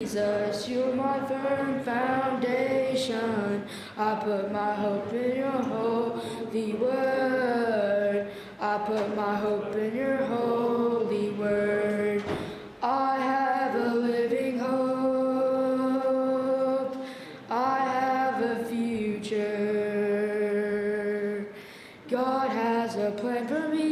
Jesus, you're my firm foundation. I put my hope in your holy word. I put my hope in your holy word. I have a living hope. I have a future. God has a plan for me.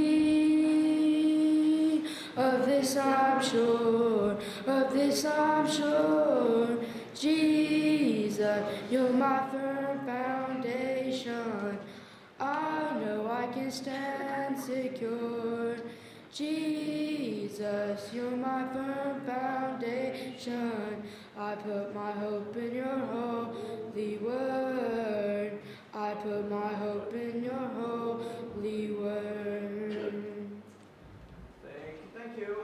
Of this I'm sure. Of this I'm sure. Jesus, you're my firm foundation. I know I can stand secure. Jesus, you're my firm foundation. I put my hope in your holy word. I put my hope in your holy word. Thank you.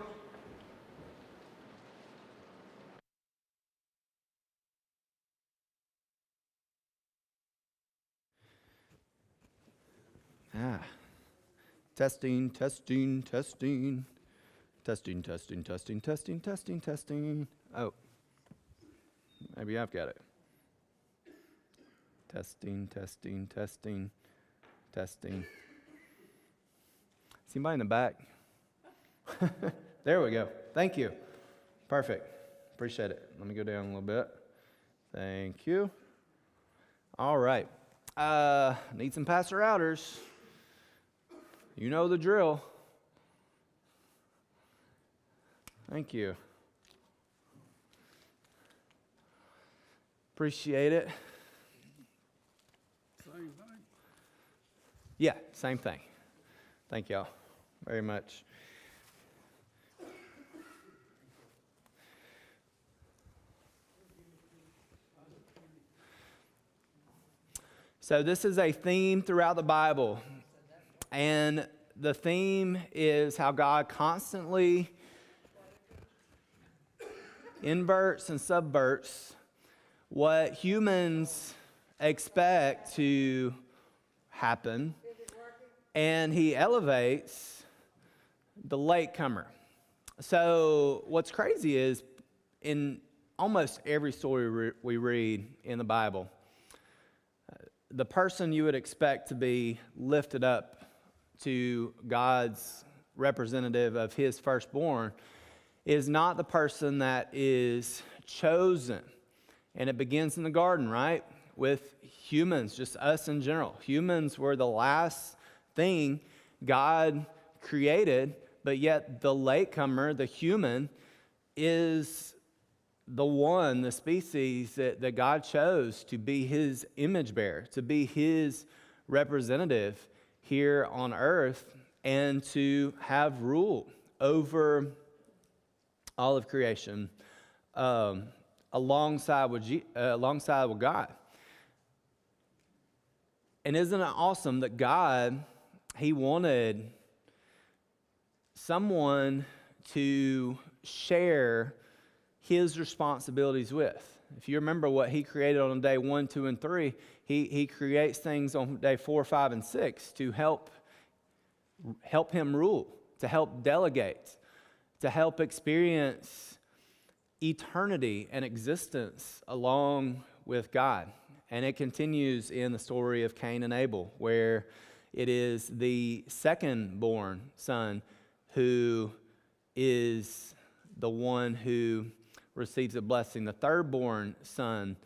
Testing, testing, testing. Testing, testing, testing, testing, testing, testing. Oh, maybe I've got it. Testing, testing, testing, testing. Is anybody in the back? There we go. Thank you. Perfect. Appreciate it. Let me go down a little bit. Thank you. All right. Need some passer outers. You know the drill. Thank you. Appreciate it. Same thing. Yeah, same thing. Thank y'all very much. So this is a theme throughout the Bible, and the theme is how God constantly inverts and subverts what humans expect to happen, and he elevates the latecomer. So what's crazy is in almost every story we read in the Bible, the person you would expect to be lifted up to God's representative of his firstborn is not the person that is chosen. And it begins in the garden, right? With humans, just us in general. Humans were the last thing God created, but yet the latecomer, the human, is the one, the species that God chose to be his image bearer, to be his representative here on earth, and to have rule over all of creation alongside with God. And isn't it awesome that God, he wanted someone to share his responsibilities with. If you remember what he created on day 1, 2, and 3, he creates things on day 4, 5, and 6 to help him rule, to help delegate, to help experience eternity and existence along with God. And it continues in the story of Cain and Abel, where it is the second-born son who is the one who receives a blessing, the third-born son,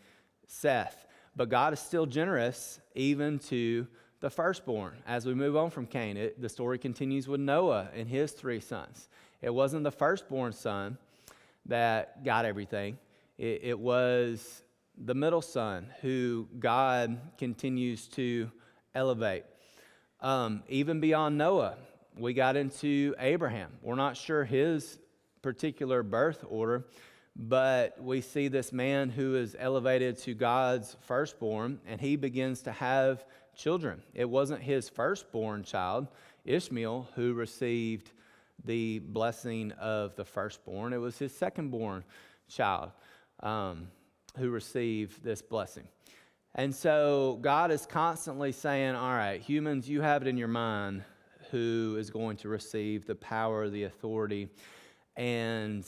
Seth. But God is still generous even to the firstborn. As we move on from Cain, the story continues with Noah and his 3 sons. It wasn't the firstborn son that got everything. It was the middle son who God continues to elevate. Even beyond Noah, we got into Abraham. We're not sure his particular birth order, but we see this man who is elevated to God's firstborn, and he begins to have children. It wasn't his firstborn child, Ishmael, who received the blessing of the firstborn. It was his secondborn child who received this blessing. And so God is constantly saying, all right, humans, you have it in your mind who is going to receive the power, the authority, and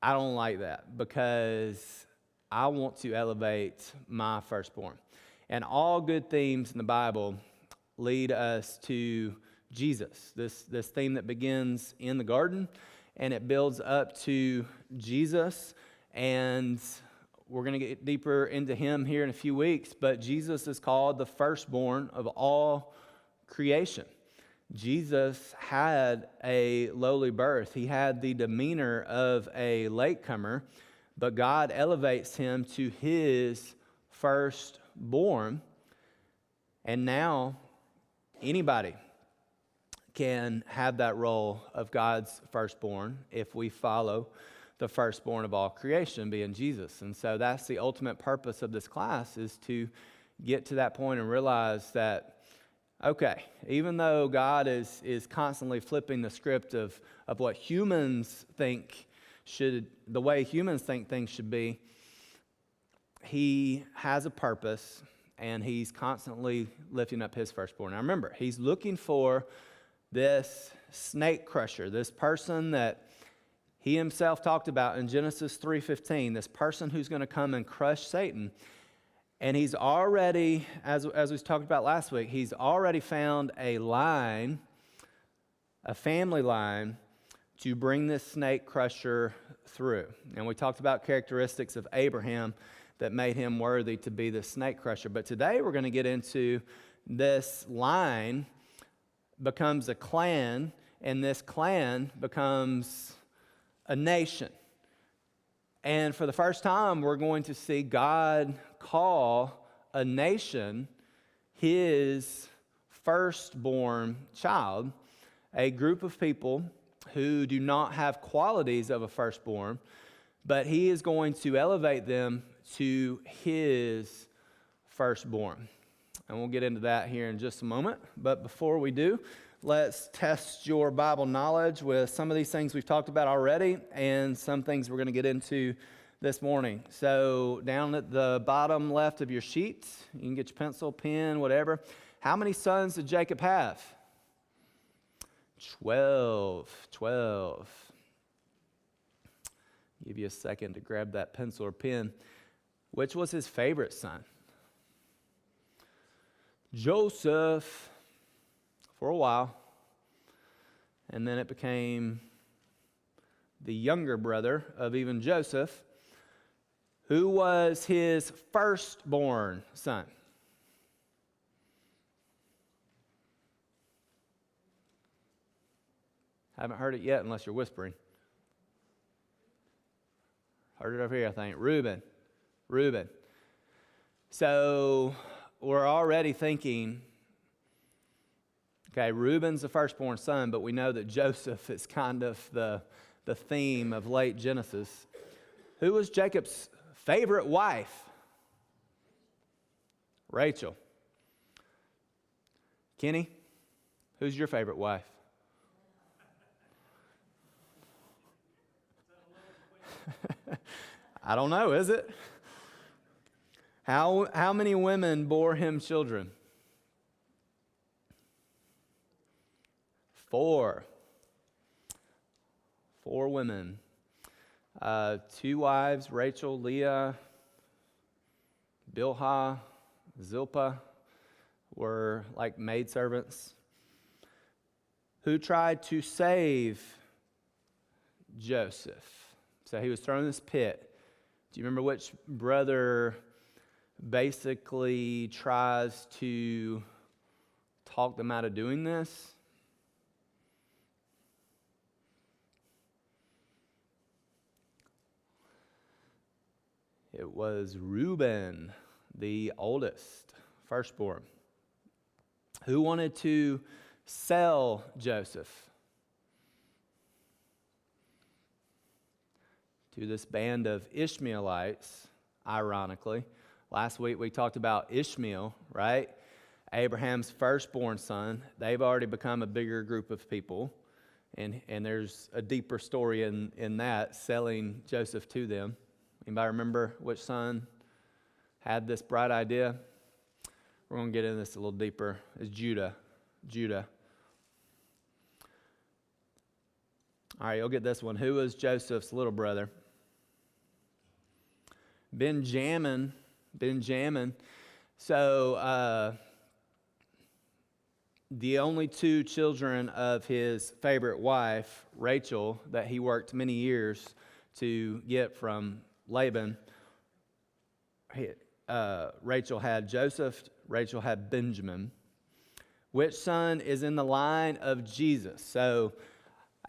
I don't like that because I want to elevate my firstborn. And all good themes in the Bible lead us to Jesus, this theme that begins in the garden and it builds up to Jesus. And we're going to get deeper into him here in a few weeks, but Jesus is called the firstborn of all creation. Jesus had a lowly birth. He had the demeanor of a latecomer, but God elevates him to his firstborn. And now anybody can have that role of God's firstborn if we follow the firstborn of all creation, being Jesus. And so that's the ultimate purpose of this class, is to get to that point and realize that, okay, even though God is constantly flipping the script of what humans think should, the way humans think things should be, he has a purpose and he's constantly lifting up his firstborn. Now remember, he's looking for this snake crusher, this person that he himself talked about in Genesis 3:15, this person who's going to come and crush Satan. And he's already, as we talked about last week, he's already found a line, a family line, to bring this snake crusher through. And we talked about characteristics of Abraham that made him worthy to be the snake crusher. But today we're going to get into this line becomes a clan, and this clan becomes a nation. And for the first time, we're going to see God call a nation his firstborn child, a group of people who do not have qualities of a firstborn, but he is going to elevate them to his firstborn. And we'll get into that here in just a moment. But before we do, let's test your Bible knowledge with some of these things we've talked about already and some things we're going to get into this morning. So down at the bottom left of your sheet, you can get your pencil, pen, whatever. How many sons did Jacob have? 12. Give you a second to grab that pencil or pen. Which was his favorite son? Joseph, for a while. And then it became the younger brother of even Joseph. Who was his firstborn son? Haven't heard it yet unless you're whispering. Heard it over here, I think. Reuben. So we're already thinking, okay, Reuben's the firstborn son, but we know that Joseph is kind of the theme of late Genesis. Who was Jacob's favorite wife? Rachel. Kenny, who's your favorite wife? I don't know, is it? How many women bore him children? 4. 4 women. 2 wives, Rachel, Leah, Bilhah, Zilpah, were like maidservants. Who tried to save Joseph? So he was thrown in this pit. Do you remember which brother basically tries to talk them out of doing this? It was Reuben, the oldest, firstborn, who wanted to sell Joseph to this band of Ishmaelites, ironically. Last week we talked about Ishmael, right? Abraham's firstborn son. They've already become a bigger group of people. And there's a deeper story in that, selling Joseph to them. Anybody remember which son had this bright idea? We're going to get into this a little deeper. It's Judah. All right, you'll get this one. Who was Joseph's little brother? Benjamin. So the only two children of his favorite wife, Rachel, that he worked many years to get from Laban, Rachel had Joseph, Rachel had Benjamin. Which son is in the line of Jesus? So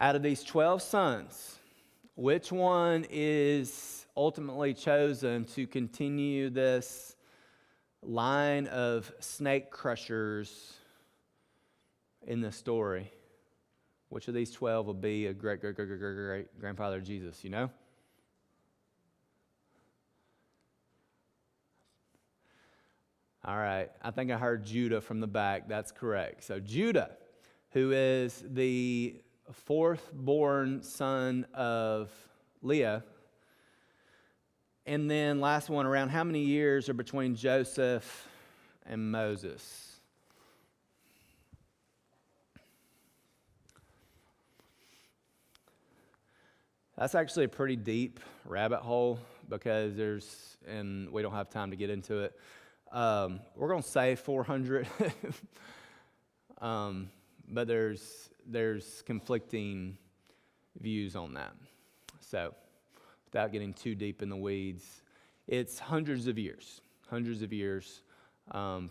out of these 12 sons, which one is ultimately chosen to continue this line of snake crushers in the story? Which of these 12 will be a great grandfather of Jesus, you know? All right, I think I heard Judah from the back. That's correct. So Judah, who is the fourth born son of Leah. And then last one, around how many years are between Joseph and Moses? That's actually a pretty deep rabbit hole because and we don't have time to get into it. We're going to say 400, but there's conflicting views on that. So without getting too deep in the weeds, it's hundreds of years,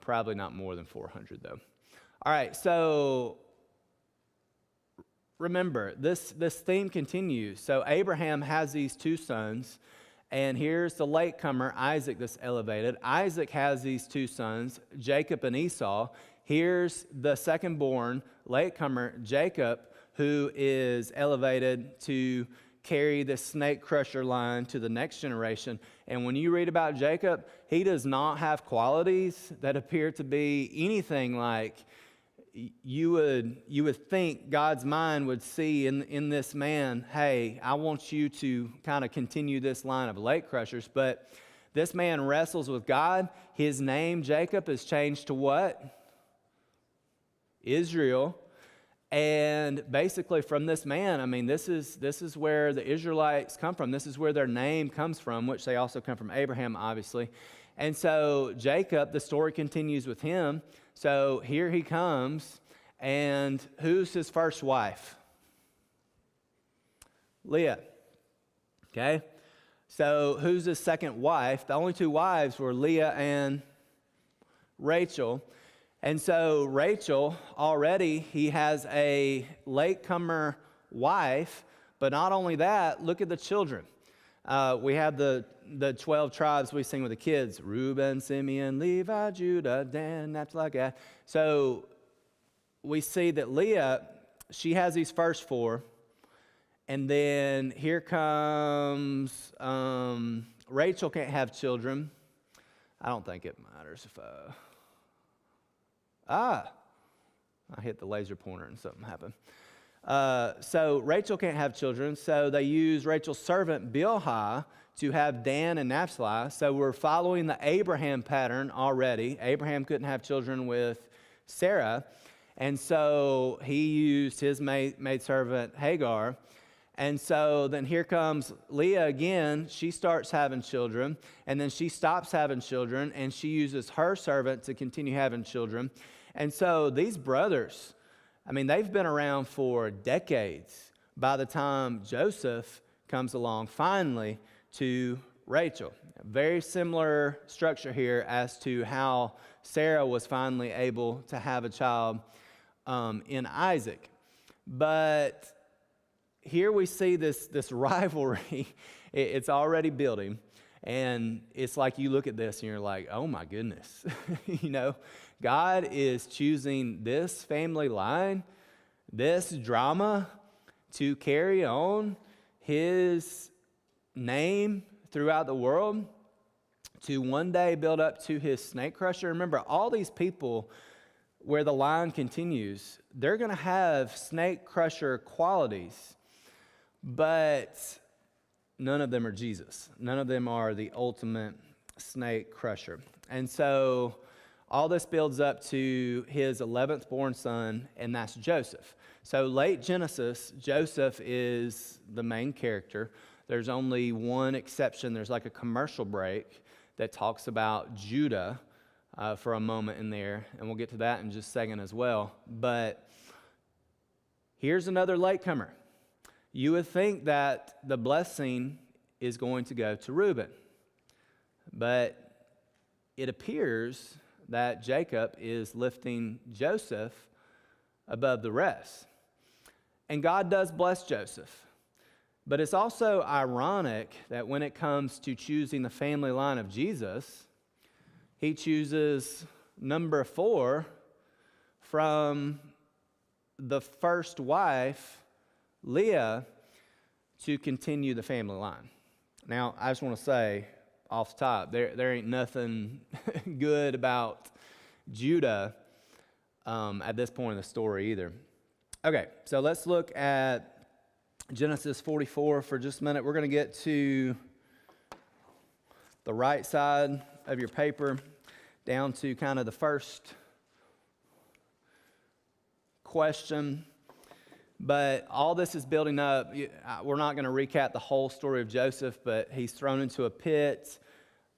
probably not more than 400 though. All right, so remember, this theme continues. So Abraham has these two sons, and here's the latecomer, Isaac, that's elevated. Isaac has these two sons, Jacob and Esau. Here's the second-born, latecomer, Jacob, who is elevated to carry the snake crusher line to the next generation. And when you read about Jacob, he does not have qualities that appear to be anything like you would think God's mind would see in this man. Hey, I want you to kind of continue this line of lake crushers. But this man wrestles with God. His name, Jacob, is changed to what? Israel. And basically from this man, I mean, this is where the Israelites come from. This is where their name comes from, which they also come from Abraham, obviously. And so Jacob, the story continues with him. So here he comes, and who's his first wife? Leah. Okay? So who's his second wife? The only two wives were Leah and Rachel. And so Rachel, already he has a latecomer wife, but not only that, look at the children. We have the 12 tribes we sing with the kids: Reuben, Simeon, Levi, Judah, Dan, Naphtali, Gad. So we see that Leah, she has these first four, and then here comes Rachel can't have children. I don't think it matters if I hit the laser pointer and something happened. So Rachel can't have children, so they use Rachel's servant Bilhah to have Dan and Naphtali. So we're following the Abraham pattern already. Abraham couldn't have children with Sarah, and so he used his maidservant Hagar. And so then here comes Leah again. She starts having children, and then she stops having children, and she uses her servant to continue having children. And so these brothers, I mean, they've been around for decades by the time Joseph comes along finally to Rachel. Very similar structure here as to how Sarah was finally able to have a child in Isaac. But here we see this rivalry. It's already building. And it's like you look at this and you're like, oh my goodness. You know, God is choosing this family line, this drama, to carry on his name throughout the world, to one day build up to his snake crusher. Remember, all these people, where the line continues, they're going to have snake crusher qualities, but none of them are Jesus. None of them are the ultimate snake crusher. And so all this builds up to his 11th born son, and that's Joseph. So late Genesis, Joseph is the main character. There's only one exception. There's like a commercial break that talks about Judah for a moment in there, and we'll get to that in just a second as well. But here's another latecomer. You would think that the blessing is going to go to Reuben, but it appears that Jacob is lifting Joseph above the rest. And God does bless Joseph. But it's also ironic that when it comes to choosing the family line of Jesus, he chooses number 4 from the first wife, Leah, to continue the family line. Now, I just want to say off the top, there ain't nothing good about Judah at this point in the story either. Okay, so let's look at Genesis 44 for just a minute. We're going to get to the right side of your paper, down to kind of the first question. But all this is building up. We're not going to recap the whole story of Joseph, but he's thrown into a pit.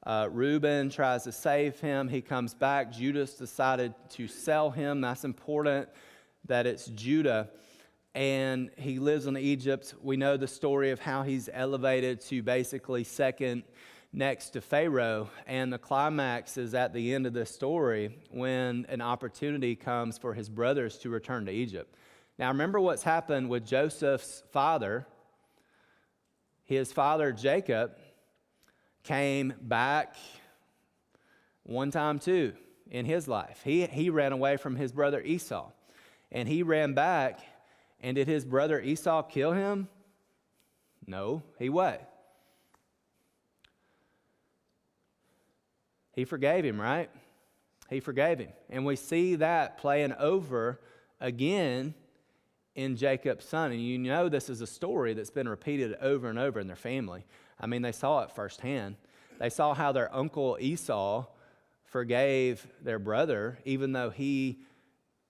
Reuben tries to save him. He comes back. Judas decided to sell him. That's important that it's Judah. And he lives in Egypt. We know the story of how he's elevated to basically second next to Pharaoh. And the climax is at the end of this story when an opportunity comes for his brothers to return to Egypt. Now remember what's happened with Joseph's father. His father Jacob came back one time too in his life. He ran away from his brother Esau. And he ran back. And did his brother Esau kill him? No, he what? He forgave him, right? He forgave him. And we see that playing over again in Jacob's son. And you know this is a story that's been repeated over and over in their family. I mean, they saw it firsthand. They saw how their uncle Esau forgave their brother, even though he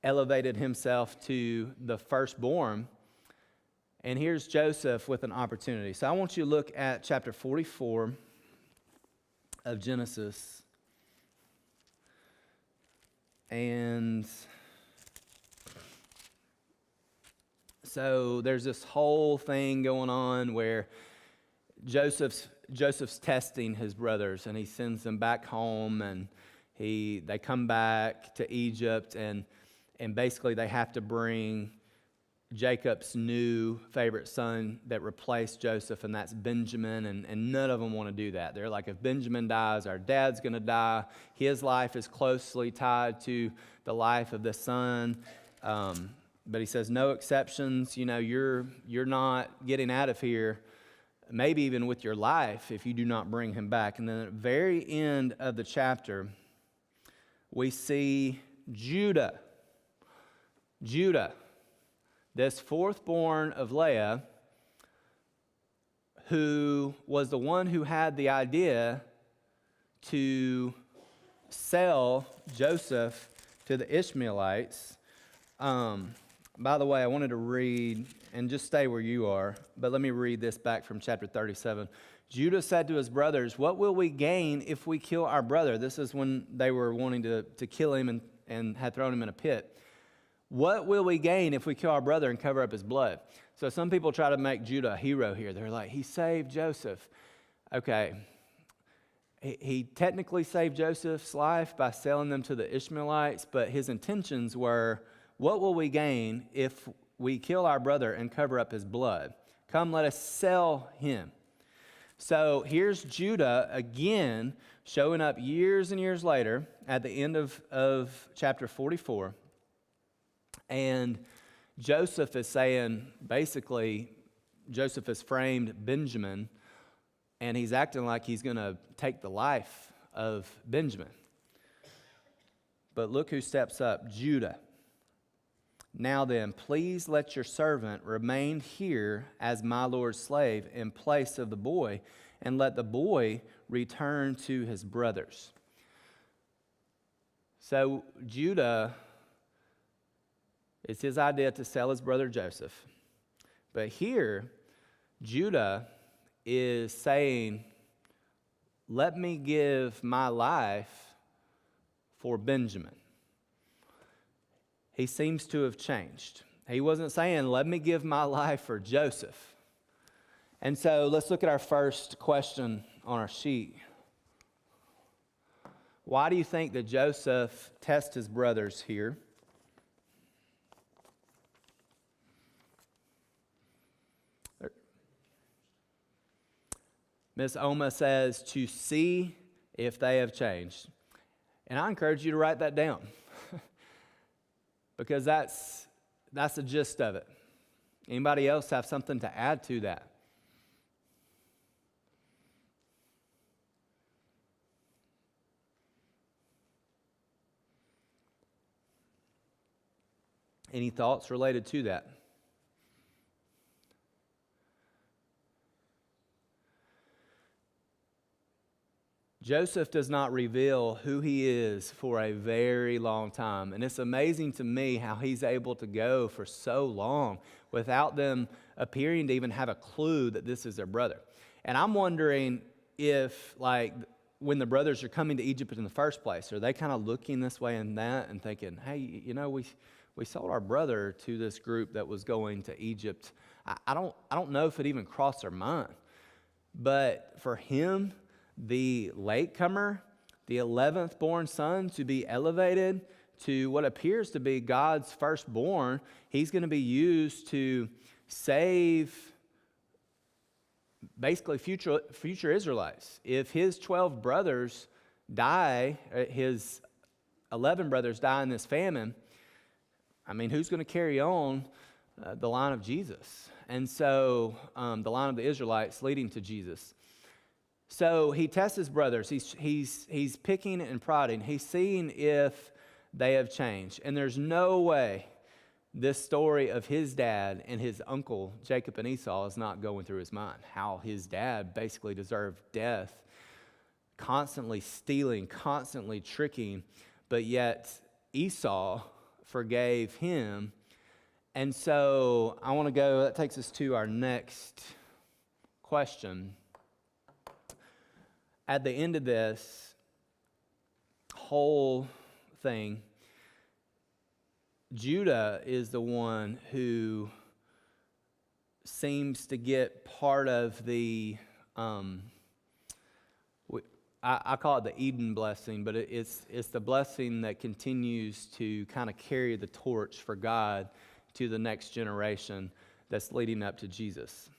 elevated himself to the firstborn. And here's Joseph with an opportunity. So I want you to look at chapter 44 of Genesis. And so there's this whole thing going on where Joseph's testing his brothers, and he sends them back home, and they come back to Egypt, and basically they have to bring Jacob's new favorite son that replaced Joseph, and that's Benjamin, and none of them want to do that. They're like, if Benjamin dies, our dad's going to die. His life is closely tied to the life of the son. But he says, no exceptions. You know, you're not getting out of here, maybe even with your life, if you do not bring him back. And then at the very end of the chapter, we see Judah, this fourth-born of Leah, who was the one who had the idea to sell Joseph to the Ishmaelites. By the way, I wanted to read, and just stay where you are, but let me read this back from chapter 37. Judah said to his brothers, "What will we gain if we kill our brother?" This is when they were wanting to kill him and had thrown him in a pit. What will we gain if we kill our brother and cover up his blood? So some people try to make Judah a hero here. They're like, he saved Joseph. Okay, he technically saved Joseph's life by selling them to the Ishmaelites, but his intentions were, what will we gain if we kill our brother and cover up his blood? Come, let us sell him. So here's Judah again showing up years and years later at the end of chapter 44. And Joseph is saying, basically, Joseph has framed Benjamin, and he's acting like he's going to take the life of Benjamin. But look who steps up, Judah. Now then, please let your servant remain here as my Lord's slave in place of the boy, and let the boy return to his brothers. So Judah, it's his idea to sell his brother Joseph. But here, Judah is saying, let me give my life for Benjamin. He seems to have changed. He wasn't saying, let me give my life for Joseph. And so let's look at our first question on our sheet. Why do you think that Joseph tests his brothers here? Miss Oma says, to see if they have changed. And I encourage you to write that down because that's the gist of it. Anybody else have something to add to that? Any thoughts related to that? Joseph does not reveal who he is for a very long time. And it's amazing to me how he's able to go for so long without them appearing to even have a clue that this is their brother. And I'm wondering if, like, when the brothers are coming to Egypt in the first place, are they kind of looking this way and that and thinking, hey, you know, we sold our brother to this group that was going to Egypt. I don't know if it even crossed their mind. But for him, the latecomer, the 11th born son, to be elevated to what appears to be God's firstborn, he's going to be used to save basically future Israelites. If his 12 brothers die, his 11 brothers die in this famine, I mean, who's going to carry on the line of Jesus? And so the line of the Israelites leading to Jesus. So he tests his brothers. He's picking and prodding. He's seeing if they have changed. And there's no way this story of his dad and his uncle, Jacob and Esau, is not going through his mind. How his dad basically deserved death, constantly stealing, constantly tricking, but yet Esau forgave him. And so I want to go, that takes us to our next question. At the end of this whole thing, Judah is the one who seems to get part of the, I call it the Eden blessing, but it's the blessing that continues to kind of carry the torch for God to the next generation that's leading up to Jesus.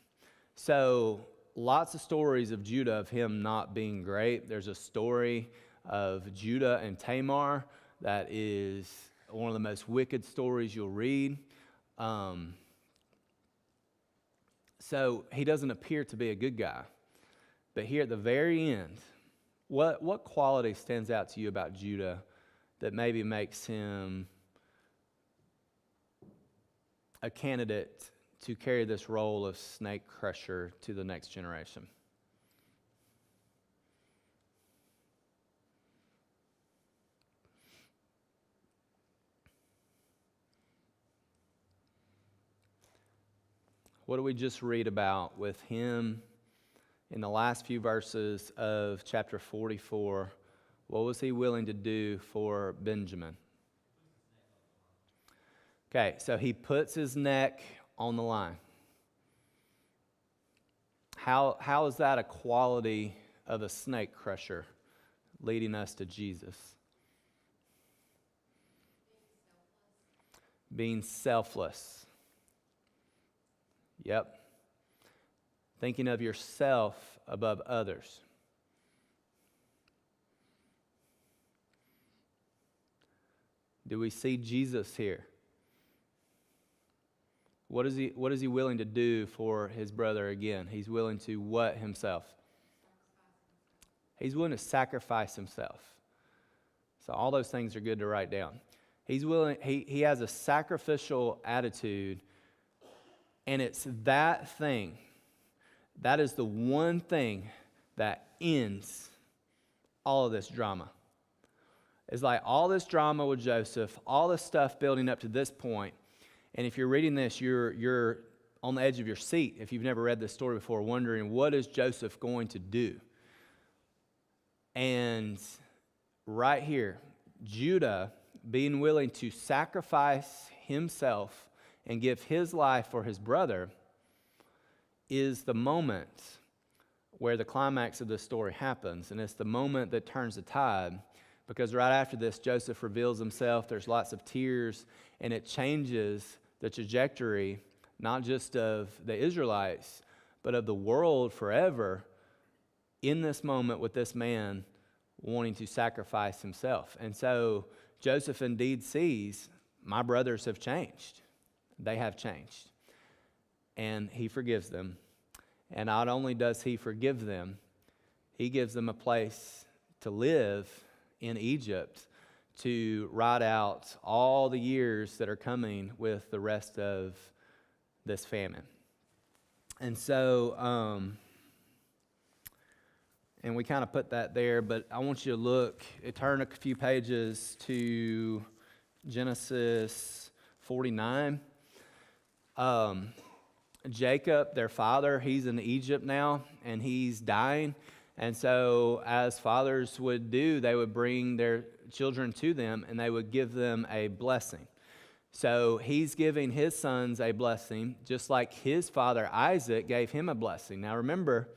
So lots of stories of Judah, of him not being great. There's a story of Judah and Tamar that is one of the most wicked stories you'll read. So he doesn't appear to be a good guy. But here at the very end, what quality stands out to you about Judah that maybe makes him a candidate to carry this role of snake crusher to the next generation? What do we just read about with him in the last few verses of chapter 44? What was he willing to do for Benjamin? Okay, so he puts his neck on the line. How is that a quality of a snake crusher leading us to Jesus? Being selfless. Yep. Thinking of yourself above others. Do we see Jesus here? What is he willing to do for his brother again? He's willing to what himself? He's willing to sacrifice himself. So all those things are good to write down. He's willing, he has a sacrificial attitude, and it's that thing, that is the one thing that ends all of this drama. It's like all this drama with Joseph, all this stuff building up to this point. And if you're reading this, you're on the edge of your seat if you've never read this story before, wondering, what is Joseph going to do? And right here, Judah being willing to sacrifice himself and give his life for his brother is the moment where the climax of this story happens. And it's the moment that turns the tide, because right after this, Joseph reveals himself. There's lots of tears, and it changes the trajectory, not just of the Israelites, but of the world forever in this moment with this man wanting to sacrifice himself. And so Joseph indeed sees, my brothers have changed. They have changed. And he forgives them. And not only does he forgive them, he gives them a place to live in Egypt to ride out all the years that are coming with the rest of this famine. And so, and we kind of put that there, but I want you to look, turn a few pages to Genesis 49. Jacob, their father, he's in Egypt now, and he's dying. And so, as fathers would do, they would bring their children to them, and they would give them a blessing. So, he's giving his sons a blessing, just like his father Isaac gave him a blessing. Now, remember,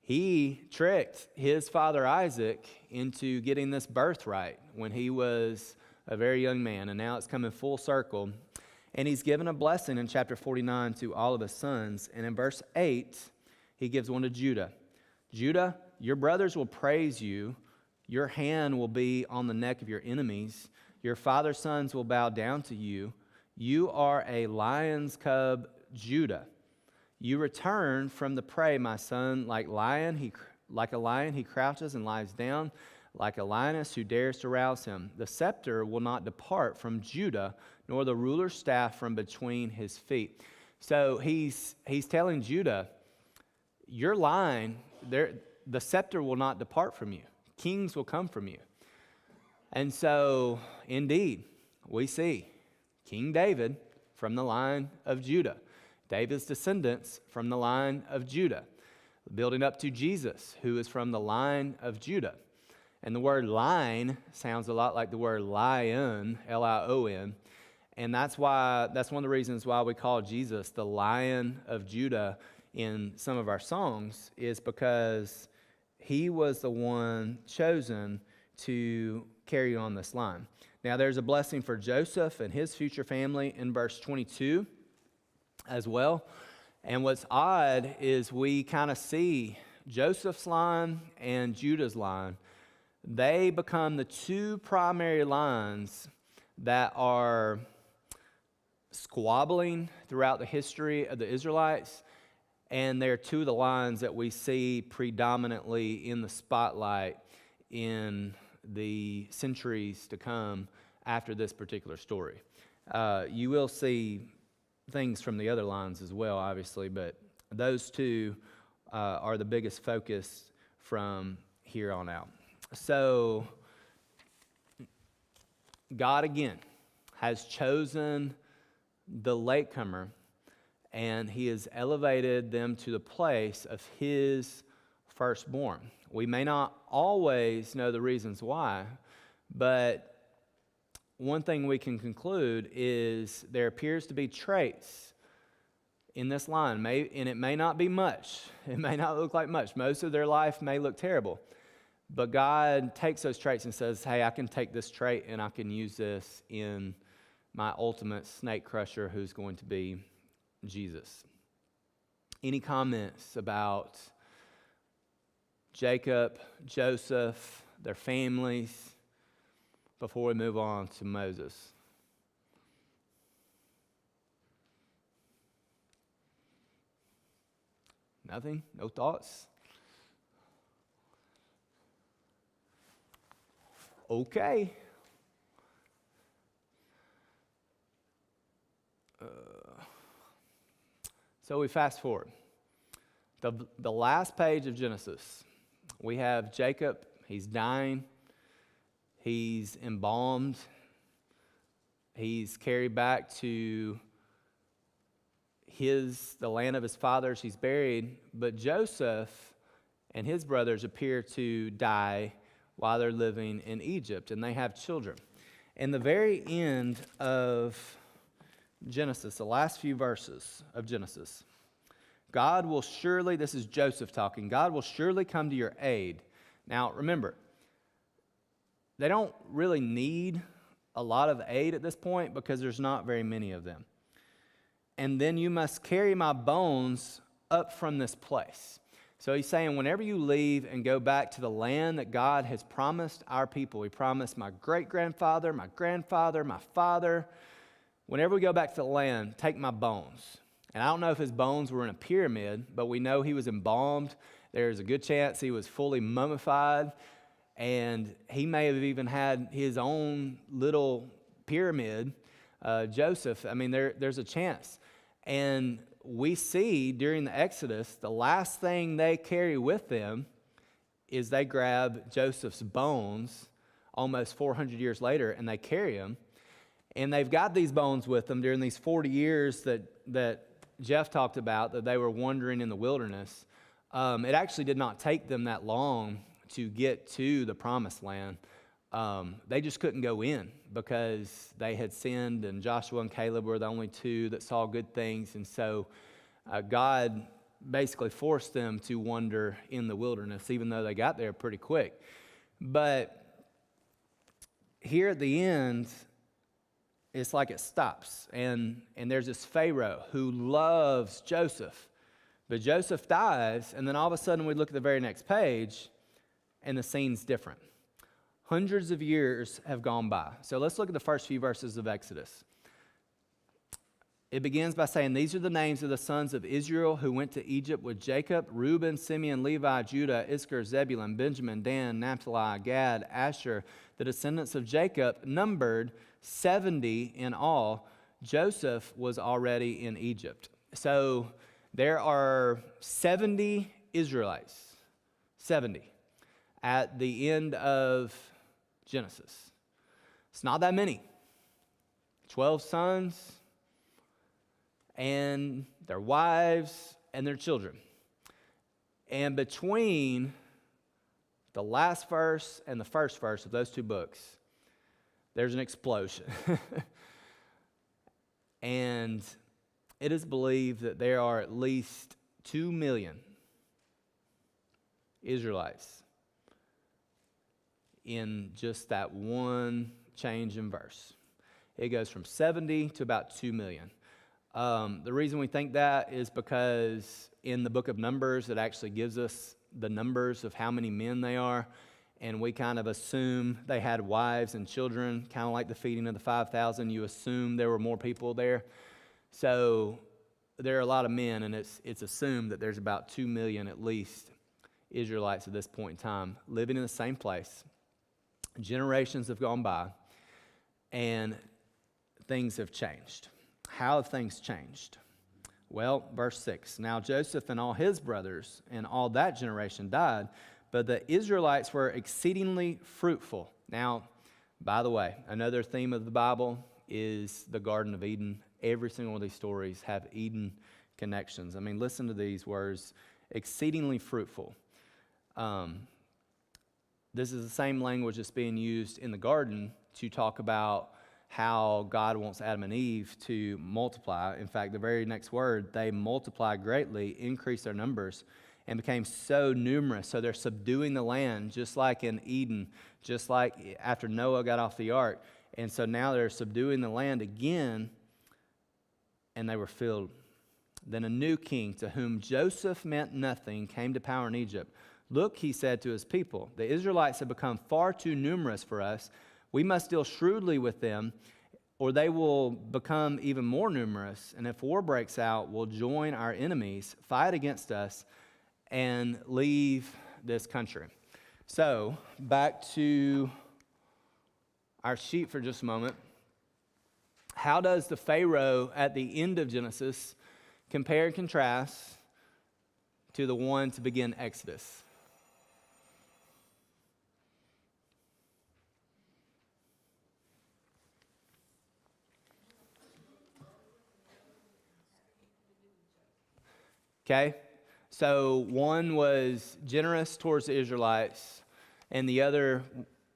he tricked his father Isaac into getting this birthright when he was a very young man, and now it's coming full circle. And he's given a blessing in chapter 49 to all of his sons. And in verse 8, he gives one to Judah. Judah, your brothers will praise you. Your hand will be on the neck of your enemies. Your father's sons will bow down to you. You are a lion's cub, Judah. You return from the prey, my son, like a lion, he crouches and lies down, like a lioness who dares to rouse him. The scepter will not depart from Judah, nor the ruler's staff from between his feet. So he's telling Judah, your line, the scepter will not depart from you. Kings will come from you. And so, indeed, we see King David from the line of Judah. David's descendants from the line of Judah. Building up to Jesus, who is from the line of Judah. And the word line sounds a lot like the word lion, Lion. And that's one of the reasons why we call Jesus the Lion of Judah in some of our songs, is because he was the one chosen to carry on this line. Now, there's a blessing for Joseph and his future family in verse 22 as well. And what's odd is we kind of see Joseph's line and Judah's line. They become the two primary lines that are squabbling throughout the history of the Israelites, and they're two of the lines that we see predominantly in the spotlight in the centuries to come after this particular story. You will see things from the other lines as well, obviously, but those two are the biggest focus from here on out. So, God again has chosen the latecomer, and he has elevated them to the place of his firstborn. We may not always know the reasons why, but one thing we can conclude is there appears to be traits in this line, and it may not be much. It may not look like much. Most of their life may look terrible. But God takes those traits and says, hey, I can take this trait and I can use this in my ultimate snake crusher, who's going to be Jesus. Any comments about Jacob, Joseph, their families, before we move on to Moses? Nothing? No thoughts? Okay. So we fast forward. The last page of Genesis, we have Jacob. He's dying. He's embalmed. He's carried back to the land of his fathers, he's buried, but Joseph and his brothers appear to die while they're living in Egypt, and they have children. In the very end of Genesis, the last few verses of Genesis, God will surely, this is Joseph talking, God will surely come to your aid. Now, remember, they don't really need a lot of aid at this point because there's not very many of them. And then you must carry my bones up from this place. So he's saying whenever you leave and go back to the land that God has promised our people, he promised my great-grandfather, my grandfather, my father, whenever we go back to the land, take my bones. And I don't know if his bones were in a pyramid, but we know he was embalmed. There's a good chance he was fully mummified, and he may have even had his own little pyramid, Joseph. I mean, there's a chance. And we see during the Exodus, the last thing they carry with them is they grab Joseph's bones almost 400 years later, and they carry them. And they've got these bones with them during these 40 years that Jeff talked about, that they were wandering in the wilderness. It actually did not take them that long to get to the promised land. They just couldn't go in because they had sinned, and Joshua and Caleb were the only two that saw good things. And so God basically forced them to wander in the wilderness, even though they got there pretty quick. But here at the end, it's like it stops, and there's this Pharaoh who loves Joseph, but Joseph dies, and then all of a sudden we look at the very next page, and the scene's different. Hundreds of years have gone by. So let's look at the first few verses of Exodus. It begins by saying, these are the names of the sons of Israel who went to Egypt with Jacob: Reuben, Simeon, Levi, Judah, Issachar, Zebulun, Benjamin, Dan, Naphtali, Gad, Asher. The descendants of Jacob numbered 70 in all. Joseph was already in Egypt. So there are 70 Israelites, 70, at the end of Genesis. It's not that many. 12 sons and their wives and their children. And between the last verse and the first verse of those two books, there's an explosion. And it is believed that there are at least 2 million Israelites in just that one change in verse. It goes from 70 to about 2 million. The reason we think that is because in the book of Numbers, it actually gives us the numbers of how many men they are, and we kind of assume they had wives and children, kind of like the feeding of the 5,000. You assume there were more people there. So there are a lot of men, and it's assumed that there's about 2 million at least Israelites at this point in time living in the same place. Generations have gone by, and things have changed. How have things changed? Well, verse 6, now Joseph and all his brothers and all that generation died, but the Israelites were exceedingly fruitful. Now, by the way, another theme of the Bible is the Garden of Eden. Every single one of these stories have Eden connections. I mean, listen to these words, exceedingly fruitful. This is the same language that's being used in the garden to talk about how God wants Adam and Eve to multiply. In fact, the very next word, they multiplied greatly, increased their numbers, and became so numerous. So they're subduing the land, just like in Eden, just like after Noah got off the ark. And so now they're subduing the land again, and they were filled. Then a new king, to whom Joseph meant nothing, came to power in Egypt. Look, he said to his people, the Israelites have become far too numerous for us. We must deal shrewdly with them, or they will become even more numerous. And if war breaks out, we'll join our enemies, fight against us, and leave this country. So, back to our sheet for just a moment. How does the Pharaoh at the end of Genesis compare and contrast to the one to begin Exodus? Okay? So one was generous towards the Israelites, and the other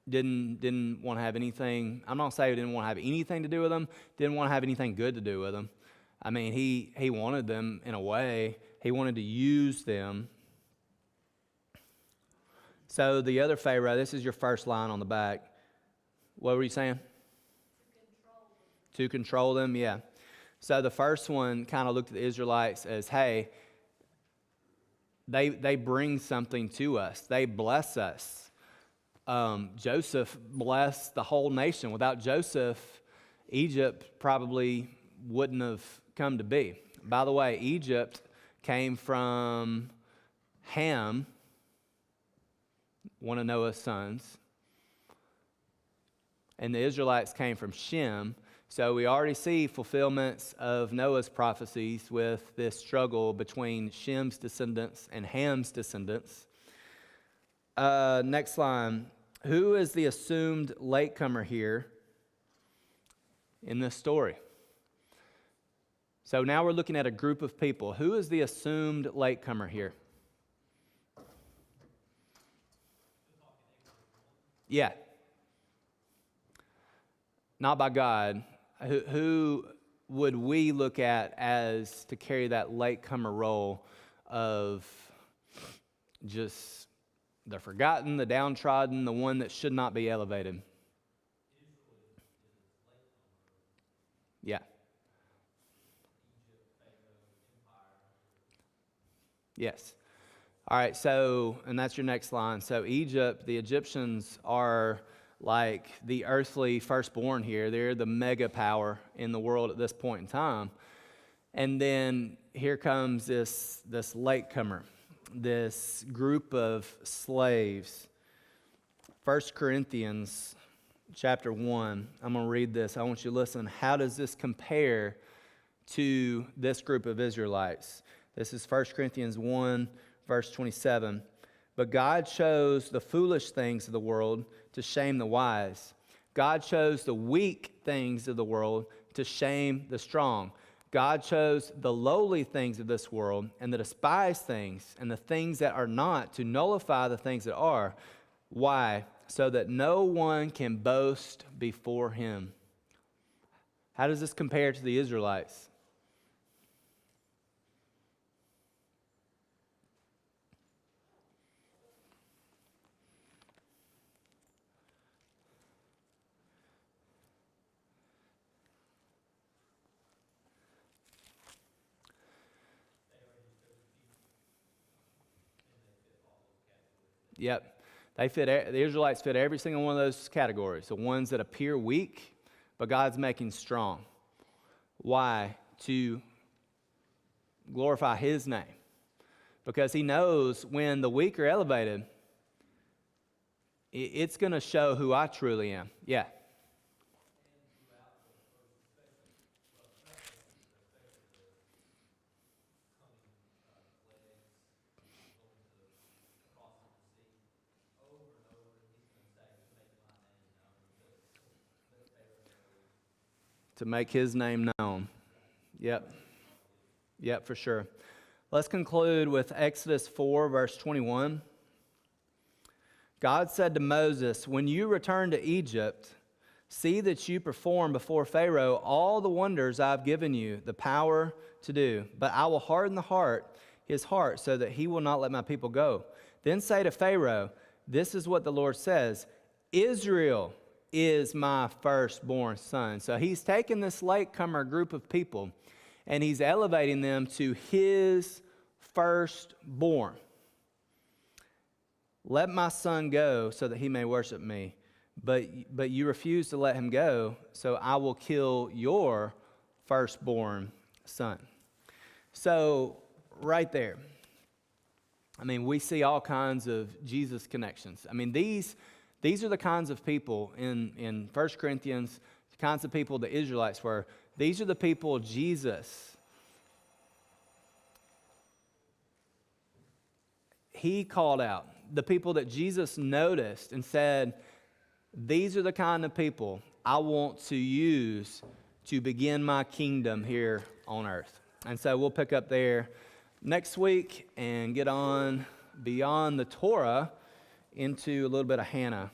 didn't want to have anything. I'm not saying he didn't want to have anything to do with them, didn't want to have anything good to do with them. I mean, he wanted them in a way. He wanted to use them. So the other Pharaoh, this is your first line on the back. What were you saying? To control them, yeah. So the first one kind of looked at the Israelites as, hey, they bring something to us. They bless us. Joseph blessed the whole nation. Without Joseph, Egypt probably wouldn't have come to be. By the way, Egypt came from Ham, one of Noah's sons, and the Israelites came from Shem. So we already see fulfillments of Noah's prophecies with this struggle between Shem's descendants and Ham's descendants. Next line. Who is the assumed latecomer here in this story? So now we're looking at a group of people. Who is the assumed latecomer here? Yeah. Not by God. Who would we look at as to carry that latecomer role of just the forgotten, the downtrodden, the one that should not be elevated? Yeah. Yes. All right, so, and that's your next line. So Egypt, the Egyptians are like the earthly firstborn here. They're the mega power in the world at this point in time. And then here comes this latecomer, this group of slaves. 1 Corinthians chapter 1, I'm going to read this. I want you to listen. How does this compare to this group of Israelites? This is 1 Corinthians 1, verse 27. But God chose the foolish things of the world to shame the wise. God chose the weak things of the world to shame the strong. God chose the lowly things of this world and the despised things and the things that are not to nullify the things that are. Why? So that no one can boast before him. How does this compare to the Israelites? Yep. The Israelites fit every single one of those categories. The ones that appear weak, but God's making strong. Why? To glorify His name. Because He knows when the weak are elevated, it's going to show who I truly am. Yeah. To make His name known. Yep. Yep, for sure. Let's conclude with Exodus 4, verse 21. God said to Moses, when you return to Egypt, see that you perform before Pharaoh all the wonders I've given you, the power to do. But I will harden his heart, so that he will not let my people go. Then say to Pharaoh, this is what the Lord says, Israel is my firstborn son. So he's taken this latecomer group of people and he's elevating them to his firstborn. Let my son go so that he may worship me. But you refuse to let him go, so I will kill your firstborn son. So right there, I mean, we see all kinds of Jesus connections. I mean, these are the kinds of people in 1 Corinthians, the kinds of people the Israelites were. These are the people Jesus, He called out. The people that Jesus noticed and said, these are the kind of people I want to use to begin my kingdom here on earth. And so we'll pick up there next week and get on beyond the Torah into a little bit of Hannah.